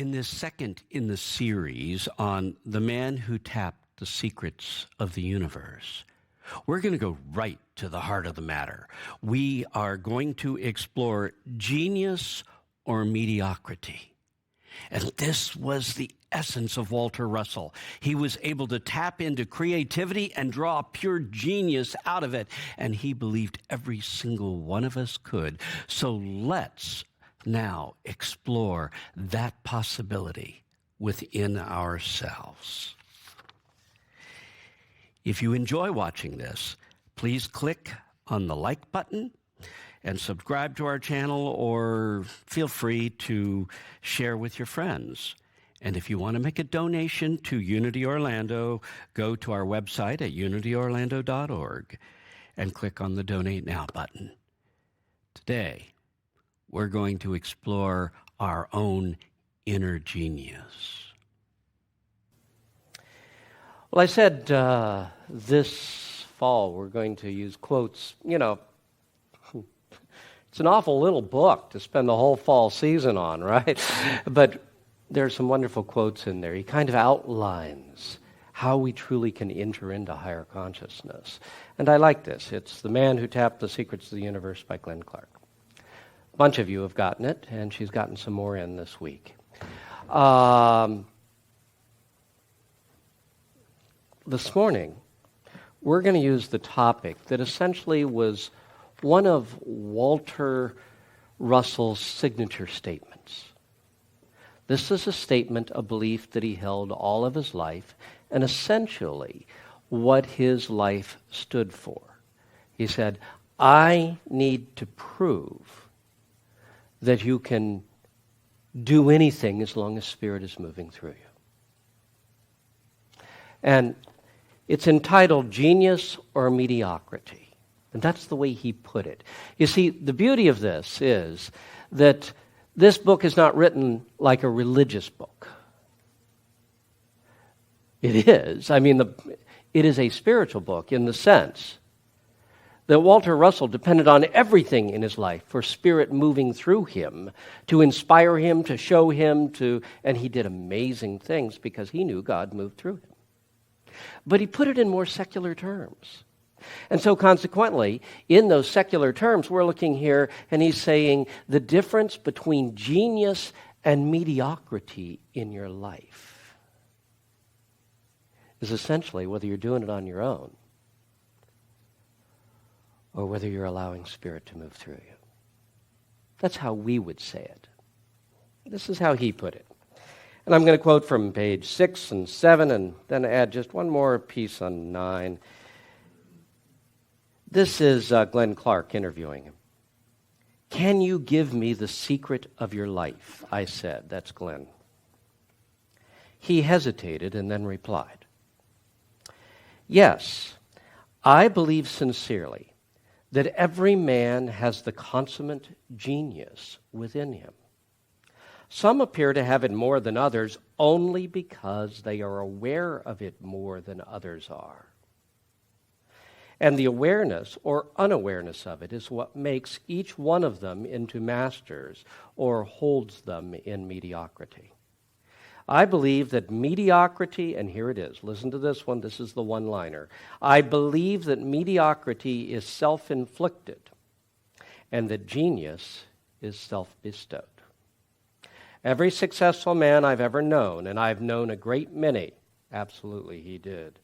In this second in the series on the man who tapped the secrets of the universe, we're going to go right to the heart of the matter. We are going to explore genius or mediocrity. And this was the essence of Walter Russell. He was able to tap into creativity and draw pure genius out of it. And he believed every single one of us could. So let's now explore that possibility within ourselves. If you enjoy watching this, please click on the like button and subscribe to our channel, or feel free to share with your friends. And if you want to make a donation to Unity Orlando, go to our website at unityorlando.org and click on the Donate Now button. Today, we're going to explore our own inner genius. Well, I said this fall we're going to use quotes. You know, it's an awful little book to spend the whole fall season on, right? But there's some wonderful quotes in there. He kind of outlines how we truly can enter into higher consciousness. And I like this. It's The Man Who Tapped the Secrets of the Universe by Glenn Clark. A bunch of you have gotten it, and she's gotten some more in this week. This morning, we're going to use the topic that essentially was one of Walter Russell's signature statements. This is a statement, a belief that he held all of his life, and essentially what his life stood for. He said, I need to prove that you can do anything as long as Spirit is moving through you. And it's entitled Genius or Mediocrity. And that's the way he put it. You see, the beauty of this is that this book is not written like a religious book. It is. I mean, it is a spiritual book in the sense that Walter Russell depended on everything in his life for Spirit moving through him, to inspire him, to show him, and he did amazing things because he knew God moved through him. But he put it in more secular terms. And so consequently, in those secular terms, we're looking here, and he's saying the difference between genius and mediocrity in your life is essentially whether you're doing it on your own or whether you're allowing Spirit to move through you. That's how we would say it. This is how he put it. And I'm going to quote from page 6 and 7 and then add just one more piece on 9. This is Glenn Clark interviewing him. Can you give me the secret of your life? I said. That's Glenn. He hesitated and then replied, yes, I believe sincerely that every man has the consummate genius within him. Some appear to have it more than others only because they are aware of it more than others are. And the awareness or unawareness of it is what makes each one of them into masters or holds them in mediocrity. I believe that mediocrity, and here it is, listen to this one, this is the one-liner. I believe that mediocrity is self-inflicted and that genius is self-bestowed. Every successful man I've ever known, and I've known a great many, absolutely he did,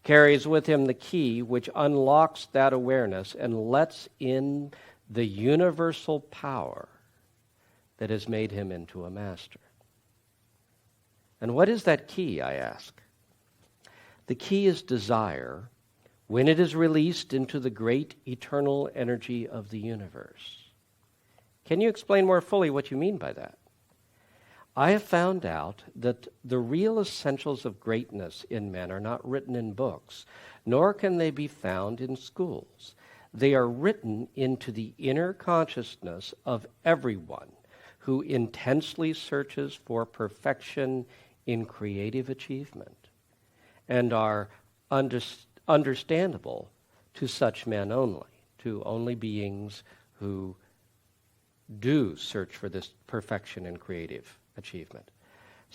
carries with him the key which unlocks that awareness and lets in the universal power that has made him into a master. And what is that key, I ask? The key is desire when it is released into the great eternal energy of the universe. Can you explain more fully what you mean by that? I have found out that the real essentials of greatness in men are not written in books, nor can they be found in schools. They are written into the inner consciousness of everyone who intensely searches for perfection in creative achievement and are understandable to such men only, to only beings who do search for this perfection in creative achievement.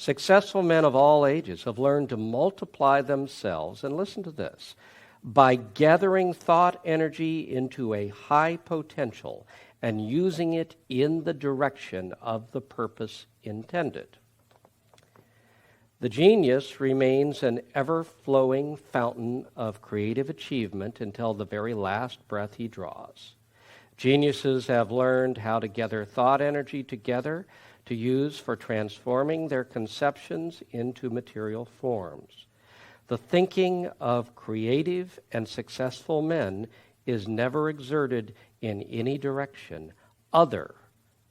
Successful men of all ages have learned to multiply themselves, and listen to this, by gathering thought energy into a high potential and using it in the direction of the purpose intended. The genius remains an ever-flowing fountain of creative achievement until the very last breath he draws. Geniuses have learned how to gather thought energy together to use for transforming their conceptions into material forms. The thinking of creative and successful men is never exerted in any direction other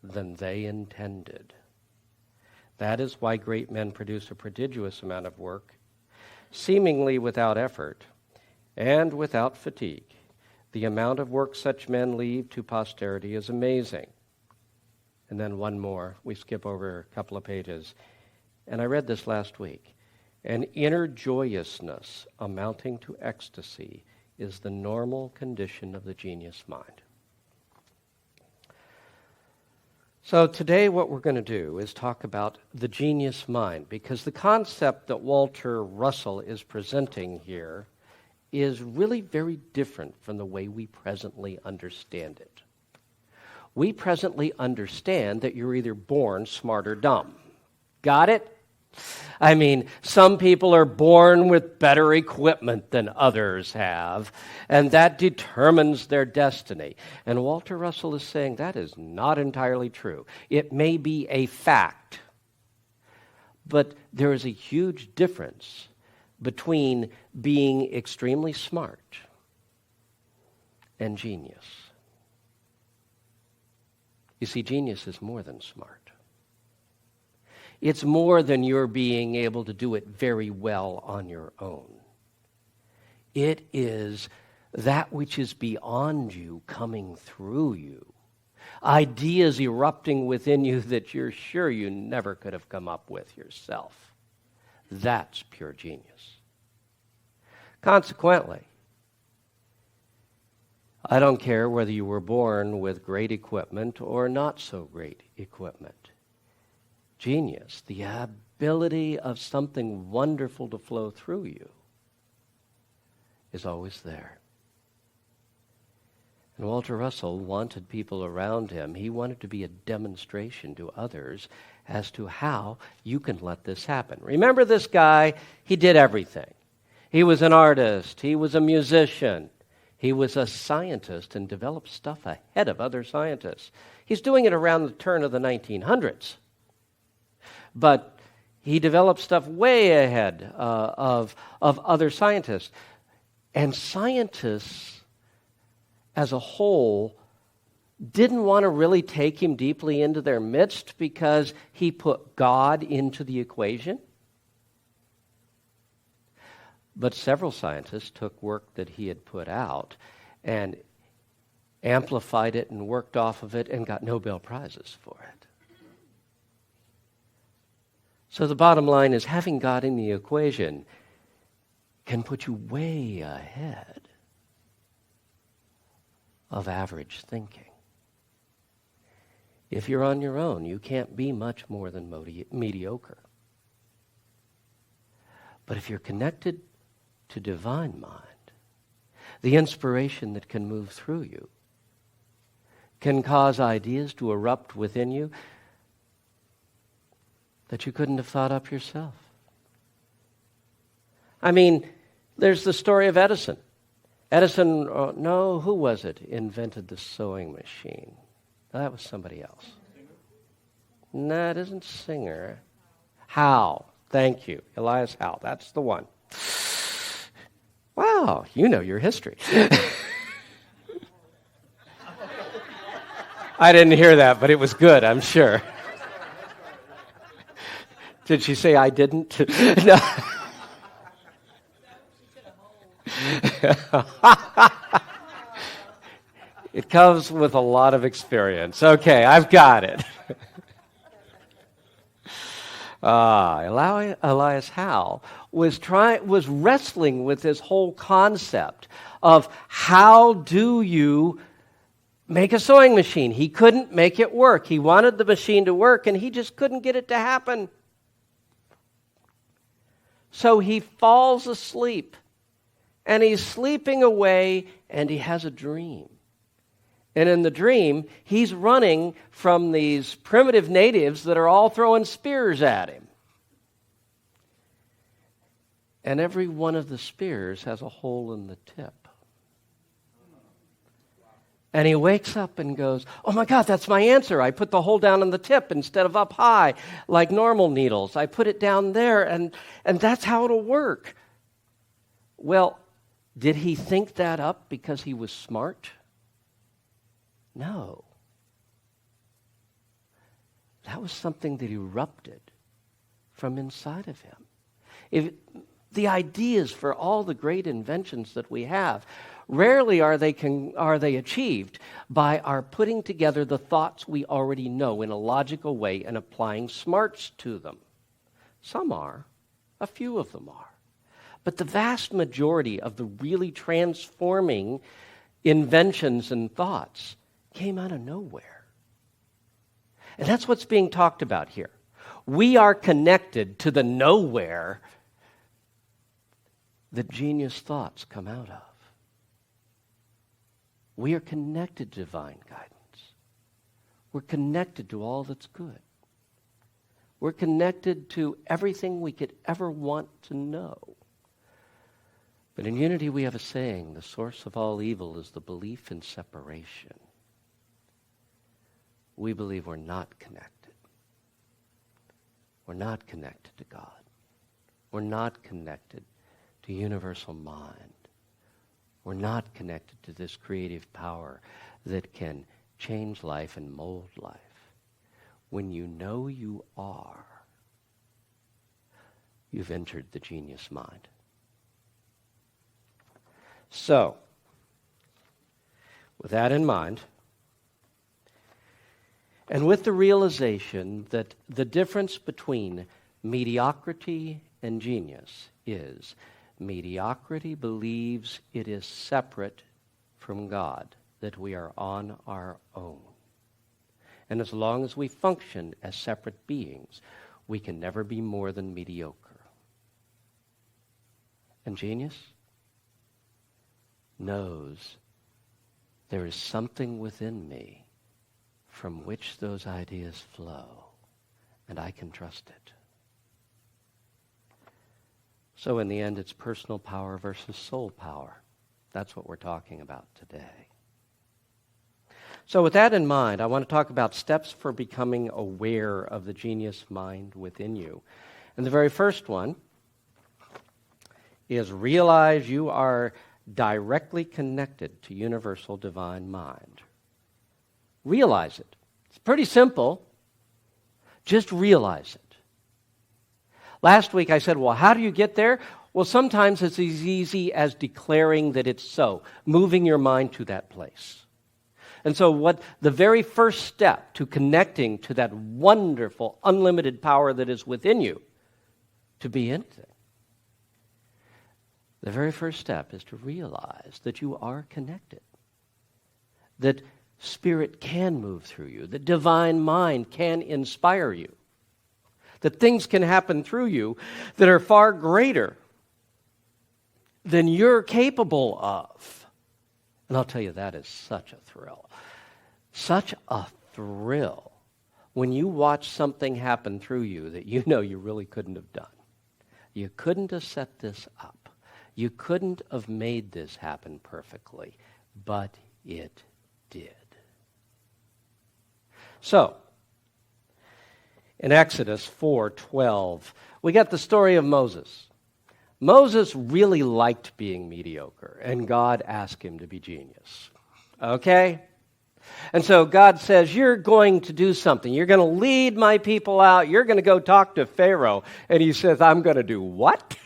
than they intended. That is why great men produce a prodigious amount of work, seemingly without effort and without fatigue. The amount of work such men leave to posterity is amazing. And then one more. We skip over a couple of pages. And I read this last week. An inner joyousness amounting to ecstasy is the normal condition of the genius mind. So today what we're going to do is talk about the genius mind, because the concept that Walter Russell is presenting here is really very different from the way we presently understand it. We presently understand that you're either born smart or dumb. Got it? I mean, some people are born with better equipment than others have, and that determines their destiny. And Walter Russell is saying that is not entirely true. It may be a fact, but there is a huge difference between being extremely smart and genius. You see, genius is more than smart. It's more than your being able to do it very well on your own. It is that which is beyond you coming through you. Ideas erupting within you that you're sure you never could have come up with yourself. That's pure genius. Consequently, I don't care whether you were born with great equipment or not so great equipment. Genius, the ability of something wonderful to flow through you, is always there. And Walter Russell wanted people around him. He wanted to be a demonstration to others as to how you can let this happen. Remember this guy? He did everything. He was an artist. He was a musician. He was a scientist and developed stuff ahead of other scientists. He's doing it around the turn of the 1900s. But he developed stuff way ahead of other scientists. And scientists as a whole didn't want to really take him deeply into their midst because he put God into the equation. But several scientists took work that he had put out and amplified it and worked off of it and got Nobel Prizes for it. So the bottom line is having God in the equation can put you way ahead of average thinking. If you're on your own, you can't be much more than mediocre. But if you're connected to divine mind, the inspiration that can move through you can cause ideas to erupt within you that you couldn't have thought up yourself. I mean, there's the story of Edison. Edison, who was it, invented the sewing machine? No, that was somebody else. No, it isn't Singer. Howe. Thank you. Elias Howe. That's the one. Wow, you know your history. I didn't hear that, but it was good, I'm sure. Did she say I didn't? No. It comes with a lot of experience. Okay, I've got it. Elias Howe was wrestling with this whole concept of how do you make a sewing machine. He couldn't make it work. He wanted the machine to work, and he just couldn't get it to happen. So he falls asleep, and he's sleeping away, and he has a dream. And in the dream, he's running from these primitive natives that are all throwing spears at him. And every one of the spears has a hole in the tip. And he wakes up and goes, oh my God, that's my answer. I put the hole down on the tip instead of up high like normal needles. I put it down there, and that's how it'll work. Well, did he think that up because he was smart? No. That was something that erupted from inside of him. The ideas for all the great inventions that we have, rarely are they achieved by our putting together the thoughts we already know in a logical way and applying smarts to them. Some are. A few of them are. But the vast majority of the really transforming inventions and thoughts came out of nowhere. And that's what's being talked about here. We are connected to the nowhere that genius thoughts come out of. We are connected to divine guidance. We're connected to all that's good. We're connected to everything we could ever want to know. But in Unity we have a saying, the source of all evil is the belief in separation. We believe we're not connected. We're not connected to God. We're not connected to universal mind. We're not connected to this creative power that can change life and mold life. When you know you are, you've entered the genius mind. So, with that in mind, and with the realization that the difference between mediocrity and genius is mediocrity believes it is separate from God, that we are on our own. And as long as we function as separate beings, we can never be more than mediocre. And genius knows there is something within me from which those ideas flow, and I can trust it. So in the end, it's personal power versus soul power. That's what we're talking about today. So with that in mind, I want to talk about steps for becoming aware of the genius mind within you. And the very first one is realize you are directly connected to universal divine mind. Realize it. It's pretty simple. Just realize it. Last week I said, well, how do you get there? Well, sometimes it's as easy as declaring that it's so, moving your mind to that place. And so what the very first step to connecting to that wonderful, unlimited power that is within you, to be anything, the very first step is to realize that you are connected, that Spirit can move through you, that divine mind can inspire you, that things can happen through you that are far greater than you're capable of. And I'll tell you, that is such a thrill. Such a thrill when you watch something happen through you that you know you really couldn't have done. You couldn't have set this up. You couldn't have made this happen perfectly, but it did. So, in Exodus 4:12, we got the story of Moses. Moses really liked being mediocre, and God asked him to be genius. Okay? And so God says, you're going to do something. You're going to lead my people out. You're going to go talk to Pharaoh. And he says, I'm going to do what?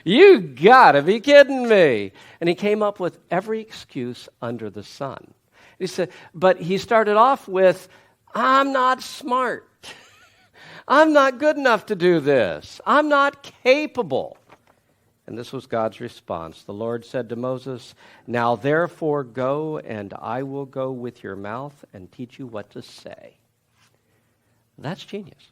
You got to be kidding me. And he came up with every excuse under the sun. He said, but he started off with, I'm not smart. I'm not good enough to do this. I'm not capable. And this was God's response. The Lord said to Moses, now therefore go, and I will go with your mouth and teach you what to say. That's genius.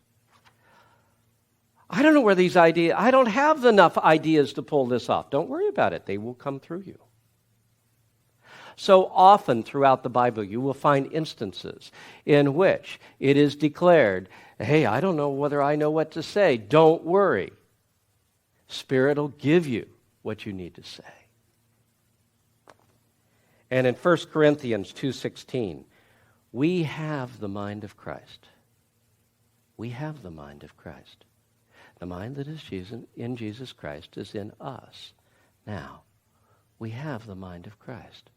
I don't know where these ideas, I don't have enough ideas to pull this off. Don't worry about it. They will come through you. So often throughout the Bible, you will find instances in which it is declared, hey, I don't know whether I know what to say. Don't worry. Spirit will give you what you need to say. And in 1 Corinthians 2:16, we have the mind of Christ. We have the mind of Christ. The mind that is in Jesus Christ is in us. Now, we have the mind of Christ.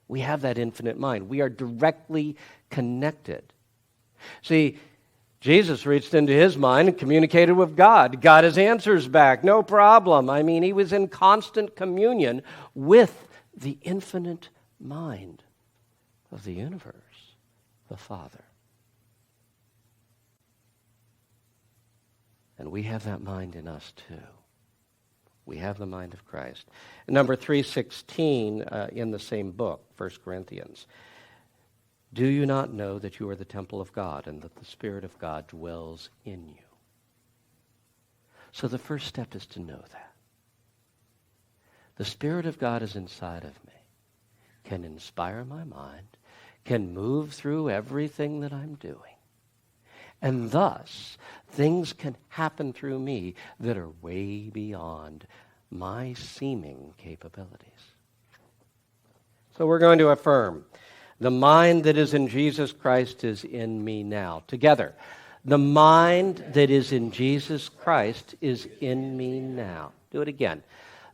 We have that infinite mind. We are directly connected. See, Jesus reached into his mind and communicated with God. Got his answers back, no problem. I mean, he was in constant communion with the infinite mind of the universe, the Father. And we have that mind in us too. We have the mind of Christ. Number 316 in the same book, 1 Corinthians. Do you not know that you are the temple of God and that the Spirit of God dwells in you? So the first step is to know that. The Spirit of God is inside of me, can inspire my mind, can move through everything that I'm doing. And thus, things can happen through me that are way beyond my seeming capabilities. So we're going to affirm, the mind that is in Jesus Christ is in me now. Together, the mind that is in Jesus Christ is in me now. Do it again.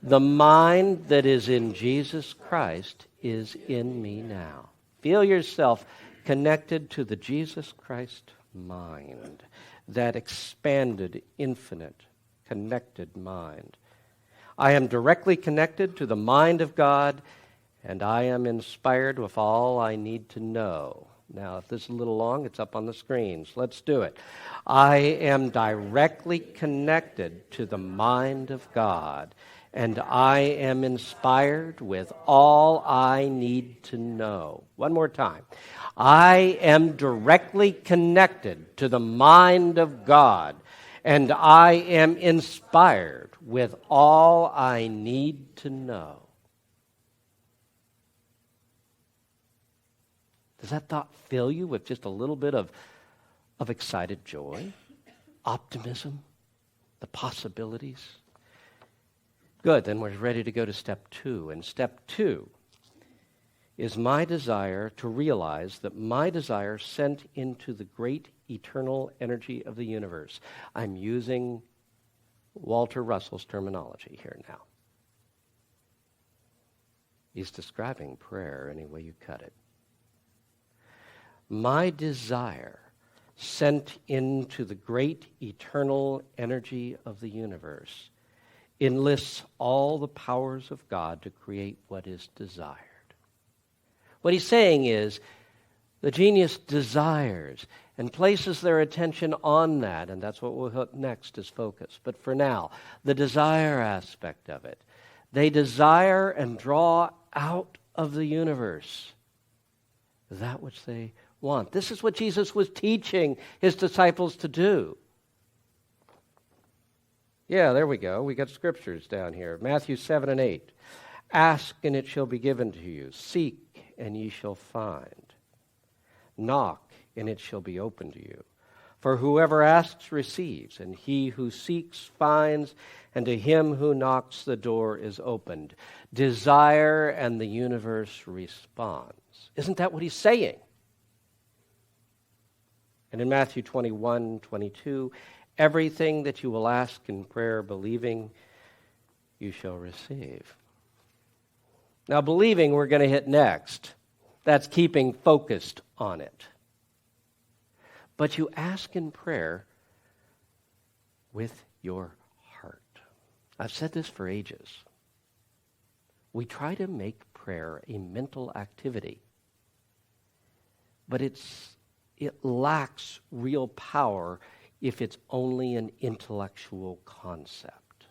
The mind that is in Jesus Christ is in me now. Feel yourself connected to the Jesus Christ mind, that expanded, infinite, connected mind. I am directly connected to the mind of God, and I am inspired with all I need to know. Now, if this is a little long, it's up on the screens. Let's do it. I am directly connected to the mind of God, and I am inspired with all I need to know. One more time. I am directly connected to the mind of God, and I am inspired with all I need to know. Does that thought fill you with just a little bit of excited joy, optimism, the possibilities? Good, then we're ready to go to step 2. And step 2 is my desire to realize that my desire sent into the great eternal energy of the universe. I'm using Walter Russell's terminology here now. He's describing prayer any way you cut it. My desire sent into the great eternal energy of the universe enlists all the powers of God to create what is desired. What he's saying is, the genius desires and places their attention on that, and that's what we'll hit next is focus. But for now, the desire aspect of it. They desire and draw out of the universe that which they want. This is what Jesus was teaching his disciples to do. Yeah, there we go. We got scriptures down here. Matthew 7 and 8. Ask and it shall be given to you. Seek and ye shall find. Knock and it shall be opened to you. For whoever asks receives, and he who seeks finds, and to him who knocks the door is opened. Desire and the universe responds. Isn't that what he's saying? And in Matthew 21:22, everything that you will ask in prayer, believing, you shall receive. Now, believing we're going to hit next. That's keeping focused on it. But you ask in prayer with your heart. I've said this for ages. We try to make prayer a mental activity, but it lacks real power if it's only an intellectual concept.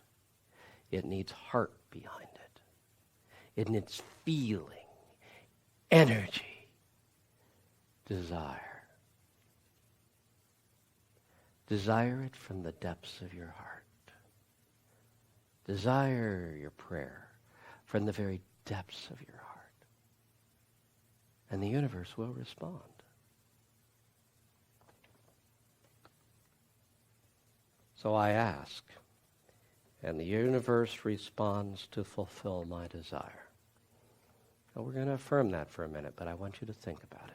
It needs heart behind it. It needs feeling, energy, desire. Desire it from the depths of your heart. Desire your prayer from the very depths of your heart. And the universe will respond. So I ask, and the universe responds to fulfill my desire. Now we're going to affirm that for a minute, but I want you to think about it.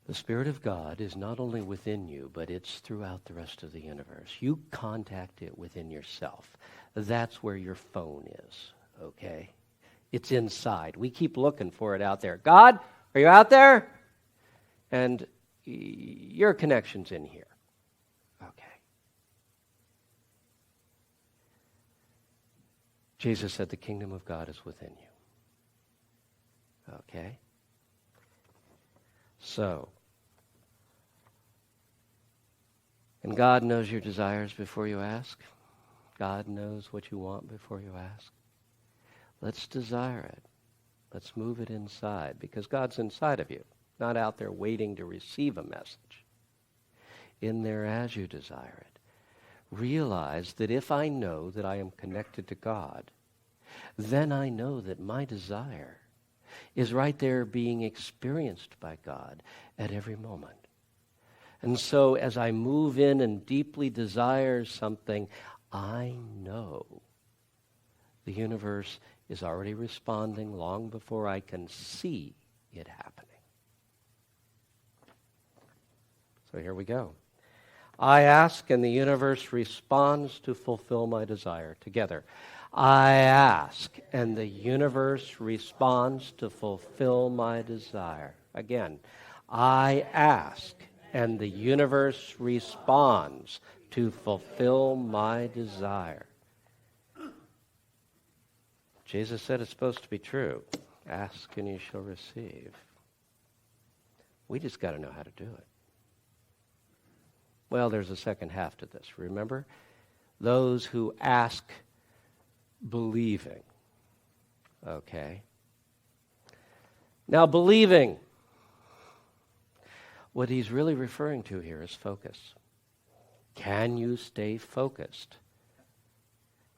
The Spirit of God is not only within you, but it's throughout the rest of the universe. You contact it within yourself. That's where your phone is, okay? It's inside. We keep looking for it out there. God, are you out there? And your connection's in here. Okay. Jesus said the kingdom of God is within you. Okay? So, and God knows your desires before you ask. God knows what you want before you ask. Let's desire it. Let's move it inside, because God's inside of you, not out there waiting to receive a message. In there as you desire it. Realize that if I know that I am connected to God, then I know that my desire is right there being experienced by God at every moment. And so as I move in and deeply desire something, I know the universe is already responding long before I can see it happening. So here we go. I ask and the universe responds to fulfill my desire. Together. I ask and the universe responds to fulfill my desire. Again. I ask and the universe responds to fulfill my desire. Jesus said it's supposed to be true. Ask and you shall receive. We just got to know how to do it. Well, there's a second half to this. Remember? Those who ask believing. Okay. Now, believing. What he's really referring to here is focus. Can you stay focused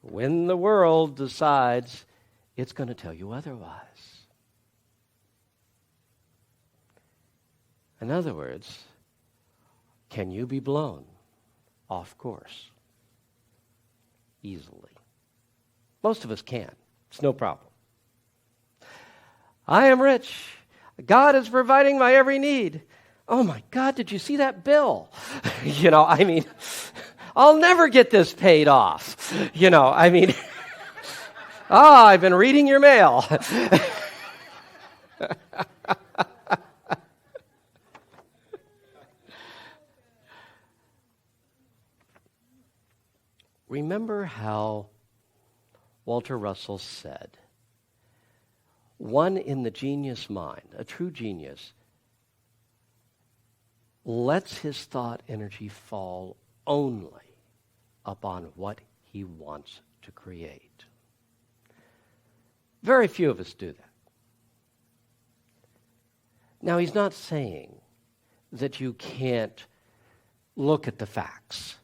when the world decides it's going to tell you otherwise? In other words, can you be blown off course easily? Most of us can. It's no problem. I am rich. God is providing my every need. Oh my God, did you see that bill? I'll never get this paid off. I've been reading your mail. Remember how Walter Russell said, one in the genius mind, a true genius, lets his thought energy fall only upon what he wants to create. Very few of us do that. Now, he's not saying that you can't look at the facts.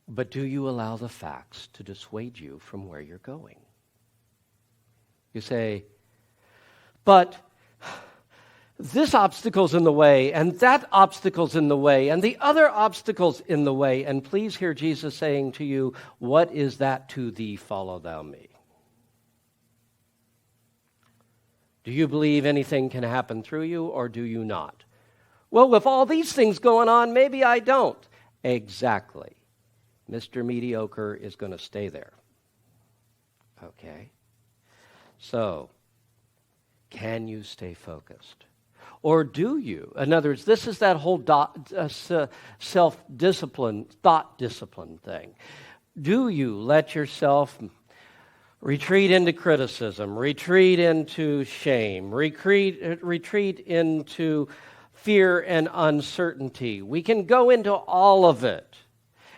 But do you allow the facts to dissuade you from where you're going? You say, but this obstacle's in the way, and that obstacle's in the way, and the other obstacle's in the way. And please hear Jesus saying to you, what is that to thee? Follow thou me. Do you believe anything can happen through you, or do you not? Well, with all these things going on, maybe I don't. Exactly. Mr. Mediocre is going to stay there. Okay? So, can you stay focused? Or do you? In other words, this is that whole self-discipline, thought discipline thing. Do you let yourself retreat into criticism, retreat into shame, retreat into fear and uncertainty? We can go into all of it.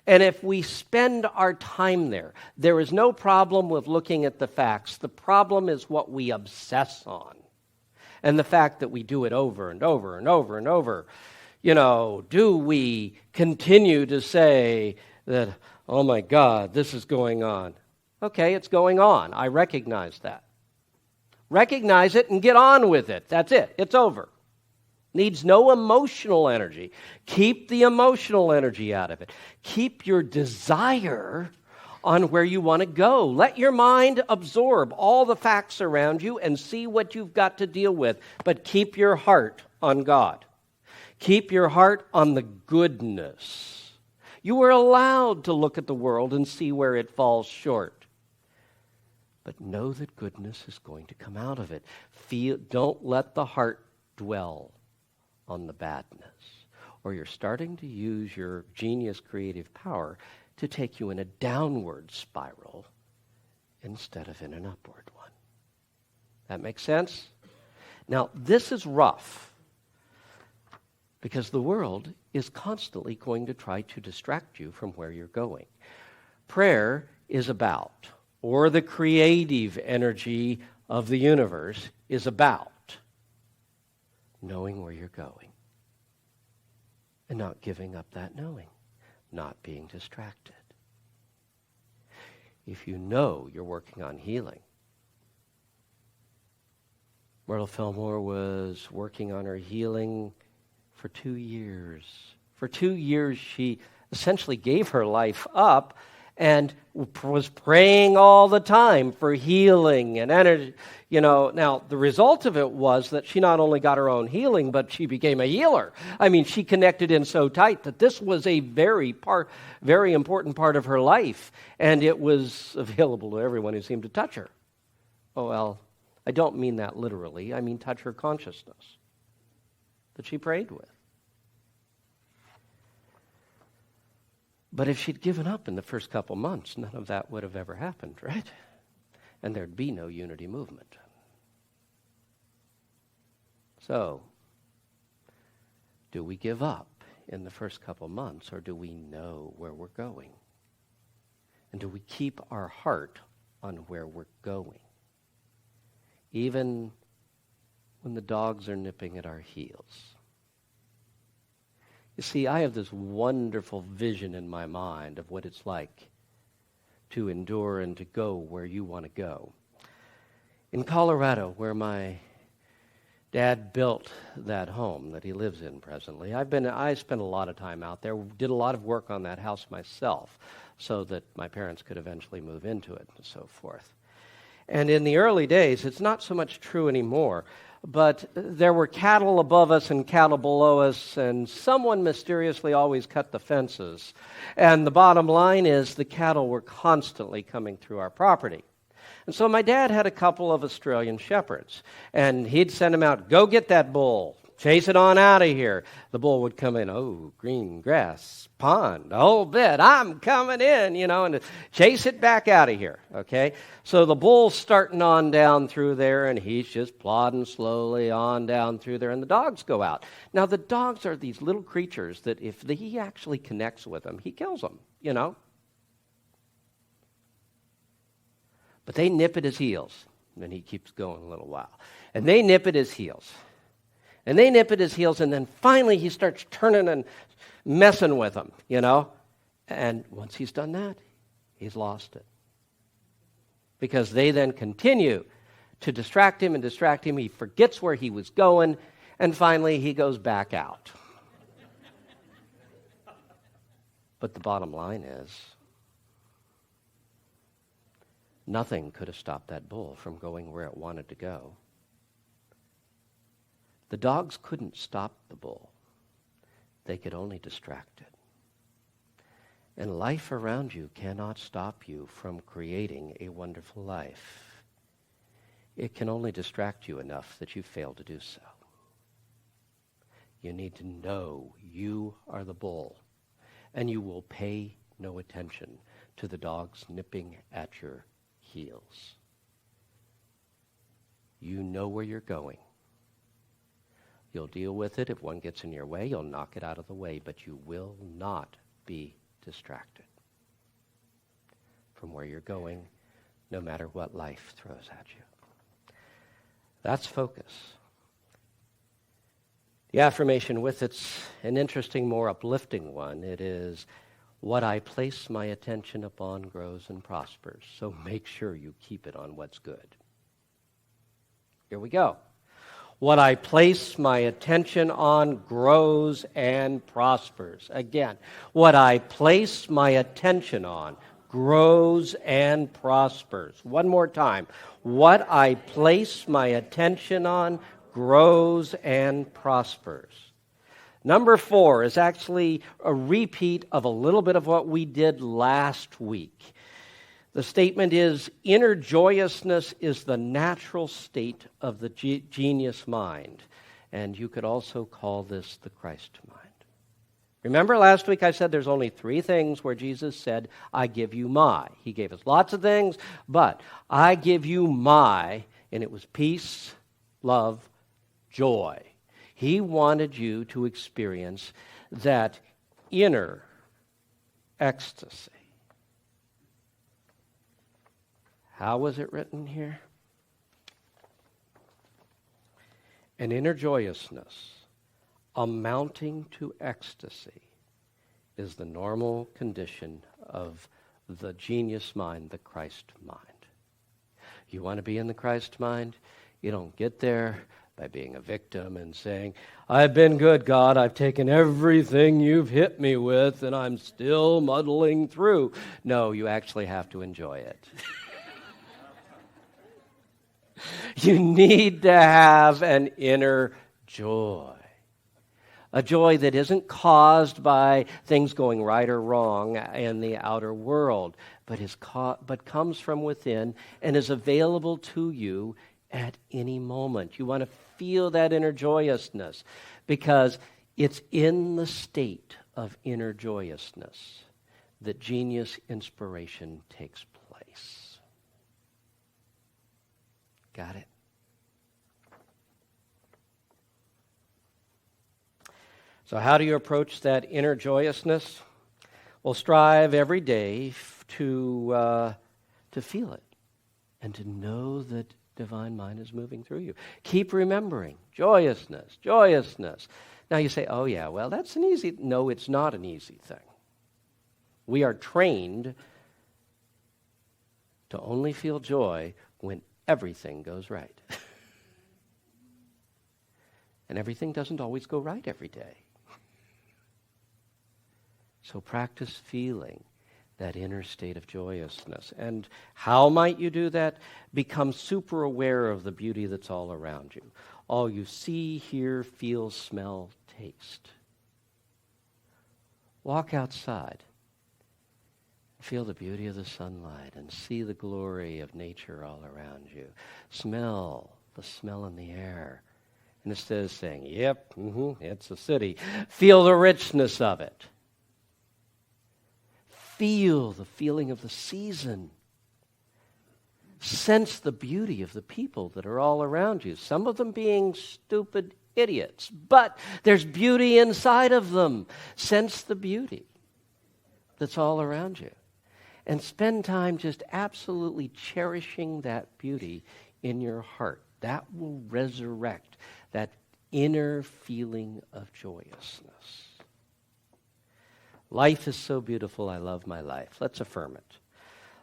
And if we spend our time there is no problem with looking at the facts. The problem is what we obsess on. And the fact that we do it over and over and over and over, do we continue to say that, oh my God, this is going on? Okay, it's going on. I recognize that. Recognize it and get on with it. That's it. It's over. Needs no emotional energy. Keep the emotional energy out of it. Keep your desire on where you want to go. Let your mind absorb all the facts around you and see what you've got to deal with. But keep your heart on God. Keep your heart on the goodness. You are allowed to look at the world and see where it falls short. But know that goodness is going to come out of it. Don't let the heart dwell on the badness, or you're starting to use your genius creative power to take you in a downward spiral instead of in an upward one. That makes sense? Now, this is rough because the world is constantly going to try to distract you from where you're going. Prayer is about, or the creative energy of the universe is about, knowing where you're going and not giving up that knowing, not being distracted. If you know you're working on healing, Myrtle Fillmore was working on her healing for 2 years. For 2 years, she essentially gave her life up and was praying all the time for healing and energy. Now, the result of it was that she not only got her own healing, but she became a healer. I mean, she connected in so tight that this was a very important part of her life, and it was available to everyone who seemed to touch her. Oh, well, I don't mean that literally. I mean touch her consciousness that she prayed with. But if she'd given up in the first couple months, none of that would have ever happened, right? And there'd be no unity movement. So, do we give up in the first couple months, or do we know where we're going? And do we keep our heart on where we're going? Even when the dogs are nipping at our heels. You see, I have this wonderful vision in my mind of what it's like to endure and to go where you want to go. In Colorado, where my dad built that home that he lives in presently, I spent a lot of time out there, did a lot of work on that house myself so that my parents could eventually move into it and so forth. And in the early days, it's not so much true anymore, but there were cattle above us and cattle below us, and someone mysteriously always cut the fences. And the bottom line is the cattle were constantly coming through our property. And so my dad had a couple of Australian shepherds, and he'd send them out, go get that bull, chase it on out of here. The bull would come in, oh, green grass, pond, a whole bit, I'm coming in, and chase it back out of here, okay? So the bull's starting on down through there, and he's just plodding slowly on down through there, and the dogs go out. Now, the dogs are these little creatures that if he actually connects with them, he kills them, But they nip at his heels, and he keeps going a little while. And they nip at his heels. And they nip at his heels, and then finally he starts turning and messing with them, And once he's done that, he's lost it. Because they then continue to distract him. He forgets where he was going, and finally he goes back out. But the bottom line is, nothing could have stopped that bull from going where it wanted to go. The dogs couldn't stop the bull. They could only distract it. And life around you cannot stop you from creating a wonderful life. It can only distract you enough that you fail to do so. You need to know you are the bull, and you will pay no attention to the dogs nipping at your heels. You know where you're going. You'll deal with it. If one gets in your way, you'll knock it out of the way, but you will not be distracted from where you're going, no matter what life throws at you. That's focus. The affirmation with it's an interesting, more uplifting one. It is, what I place my attention upon grows and prospers, so make sure you keep it on what's good. Here we go. What I place my attention on grows and prospers. Again, what I place my attention on grows and prospers. One more time. What I place my attention on grows and prospers. Number 4 is actually a repeat of a little bit of what we did last week. The statement is, inner joyousness is the natural state of the genius mind. And you could also call this the Christ mind. Remember last week I said there's only 3 things where Jesus said, I give you my. He gave us lots of things, but I give you my, and it was peace, love, joy. He wanted you to experience that inner ecstasy. How was it written here? An inner joyousness amounting to ecstasy is the normal condition of the genius mind, the Christ mind. You want to be in the Christ mind? You don't get there by being a victim and saying, I've been good, God. I've taken everything you've hit me with, and I'm still muddling through. No, you actually have to enjoy it. You need to have an inner joy. A joy that isn't caused by things going right or wrong in the outer world, but comes from within and is available to you at any moment. You want to feel that inner joyousness because it's in the state of inner joyousness that genius inspiration takes place. Got it? So how do you approach that inner joyousness? Well, strive every day to feel it and to know that divine mind is moving through you. Keep remembering joyousness, joyousness. Now you say, oh yeah, well that's an easy... No, it's not an easy thing. We are trained to only feel joy when everything goes right. And everything doesn't always go right every day. So practice feeling that inner state of joyousness. And how might you do that? Become super aware of the beauty that's all around you. All you see, hear, feel, smell, taste. Walk outside. Feel the beauty of the sunlight and see the glory of nature all around you. Smell the smell in the air. And instead of saying, yep, it's a city, feel the richness of it. Feel the feeling of the season. Sense the beauty of the people that are all around you. Some of them being stupid idiots, but there's beauty inside of them. Sense the beauty that's all around you. And spend time just absolutely cherishing that beauty in your heart. That will resurrect that inner feeling of joyousness. Life is so beautiful, I love my life. Let's affirm it.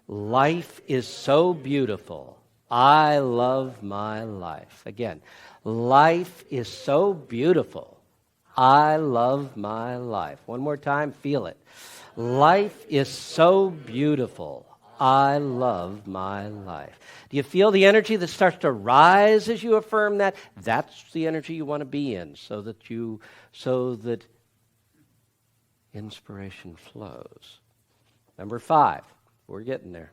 Life is so beautiful, I love my life. Again, life is so beautiful, I love my life. One more time, feel it. Life is so beautiful, I love my life. Do you feel the energy that starts to rise as you affirm that? That's the energy you want to be in so that inspiration flows. Number 5, we're getting there.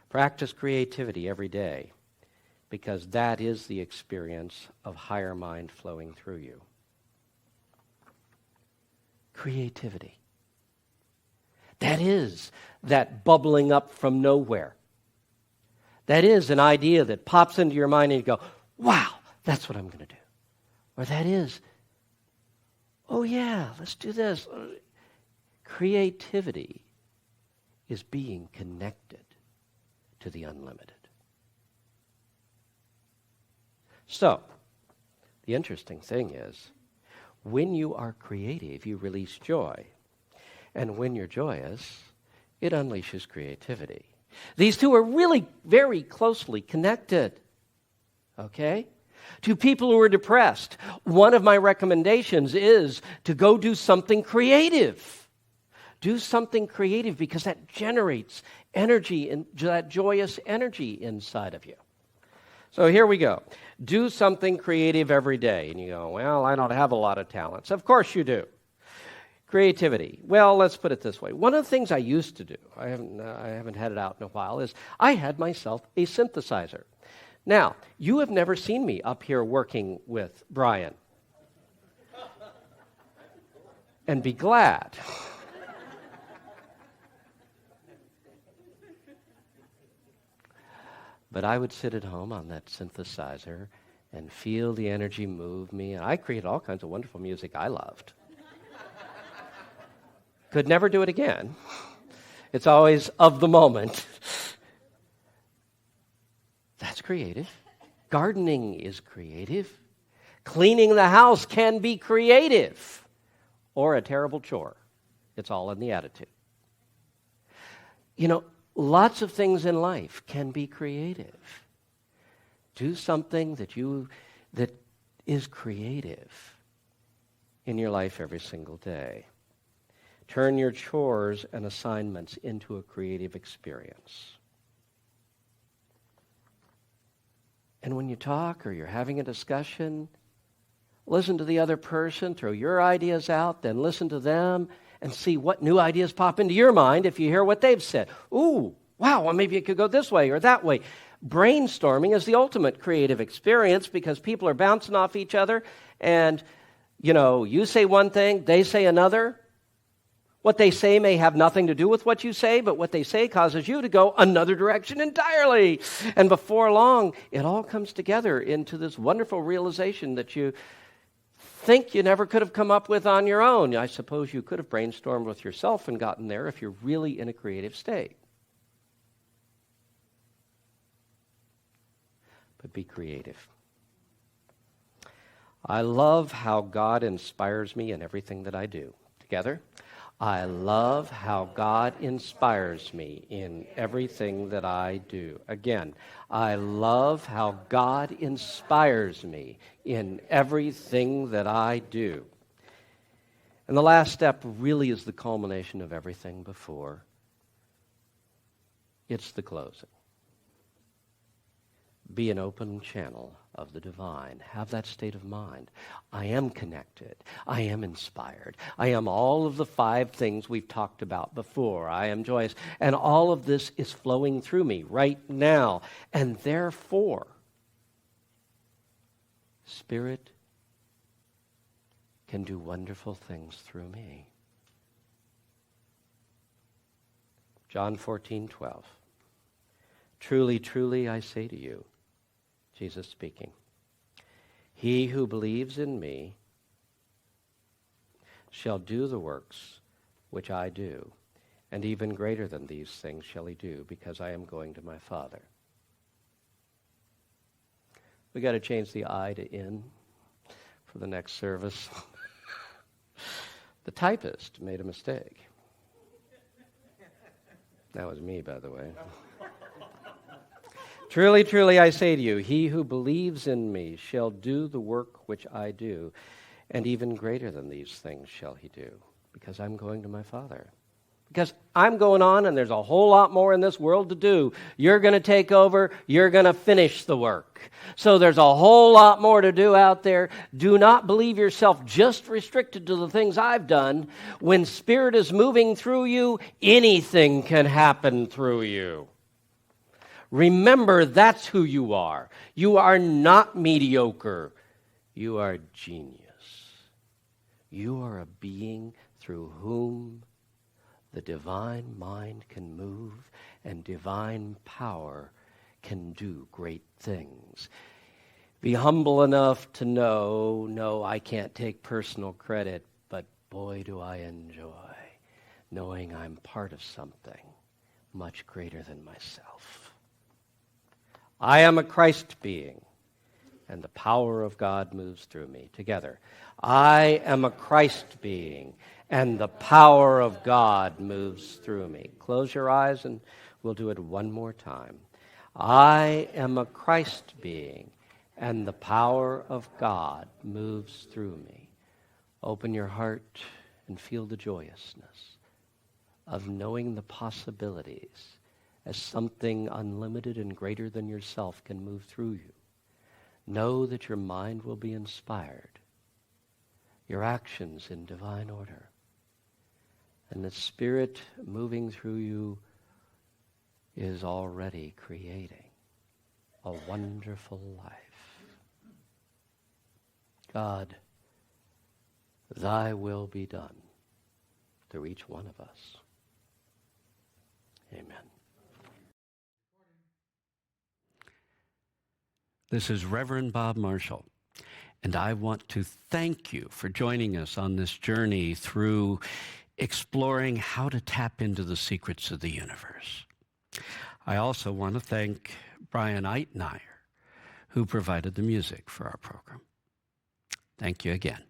Practice creativity every day because that is the experience of higher mind flowing through you. Creativity. That is that bubbling up from nowhere. That is an idea that pops into your mind and you go, wow, that's what I'm going to do. Or that is, oh yeah, let's do this. Creativity is being connected to the unlimited. So, The interesting thing is, when you are creative, you release joy. And when you're joyous, it unleashes creativity. These two are really very closely connected. Okay? To people who are depressed, one of my recommendations is to go do something creative. Do something creative because that generates energy, and that joyous energy inside of you. So here we go. Do something creative every day. And you go, well, I don't have a lot of talents. Of course you do. Creativity. Well, let's put it this way. One of the things I used to do, I haven't had it out in a while, is I had myself a synthesizer. Now, you have never seen me up here working with Brian. And be glad. But I would sit at home on that synthesizer and feel the energy move me. And I created all kinds of wonderful music I loved. Could never do it again. It's always of the moment. That's creative. Gardening is creative. Cleaning the house can be creative or a terrible chore. It's all in the attitude. You know, lots of things in life can be creative. Do something that is creative in your life every single day. Turn your chores and assignments into a creative experience. And when you talk or you're having a discussion, listen to the other person, throw your ideas out, then listen to them and see what new ideas pop into your mind if you hear what they've said. Ooh, wow, well, maybe it could go this way or that way. Brainstorming is the ultimate creative experience because people are bouncing off each other and, you say one thing, they say another. What they say may have nothing to do with what you say, but what they say causes you to go another direction entirely. And before long, it all comes together into this wonderful realization that you think you never could have come up with on your own. I suppose you could have brainstormed with yourself and gotten there if you're really in a creative state. But be creative. I love how God inspires me in everything that I do. Together? I love how God inspires me in everything that I do. Again, I love how God inspires me in everything that I do. And the last step really is the culmination of everything before. It's the closing. Be an open channel of the divine. Have that state of mind. I am connected. I am inspired. I am all of the 5 things we've talked about before. I am joyous. And all of this is flowing through me right now. And therefore, Spirit can do wonderful things through me. John 14:12. Truly, truly, I say to you, Jesus speaking, he who believes in me shall do the works which I do, and even greater than these things shall he do, because I am going to my Father. We got to change the I to in for the next service. The typist made a mistake. That was me, by the way. Truly, truly, I say to you, he who believes in me shall do the work which I do, and even greater than these things shall he do, because I'm going to my Father. Because I'm going on, and there's a whole lot more in this world to do. You're going to take over. You're going to finish the work. So there's a whole lot more to do out there. Do not believe yourself just restricted to the things I've done. When Spirit is moving through you, anything can happen through you. Remember, that's who you are. You are not mediocre. You are genius. You are a being through whom the divine mind can move and divine power can do great things. Be humble enough to know, no, I can't take personal credit, but boy, do I enjoy knowing I'm part of something much greater than myself. I am a Christ being and the power of God moves through me. Together. I am a Christ being, and the power of God moves through me. Close your eyes and we'll do it one more time. I am a Christ being, and the power of God moves through me. Open your heart and feel the joyousness of knowing the possibilities as something unlimited and greater than yourself can move through you. Know that your mind will be inspired, your actions in divine order, and the Spirit moving through you is already creating a wonderful life. God, thy will be done through each one of us. Amen. This is Reverend Bob Marshall, and I want to thank you for joining us on this journey through exploring how to tap into the secrets of the universe. I also want to thank Brian Eitnier, who provided the music for our program. Thank you again.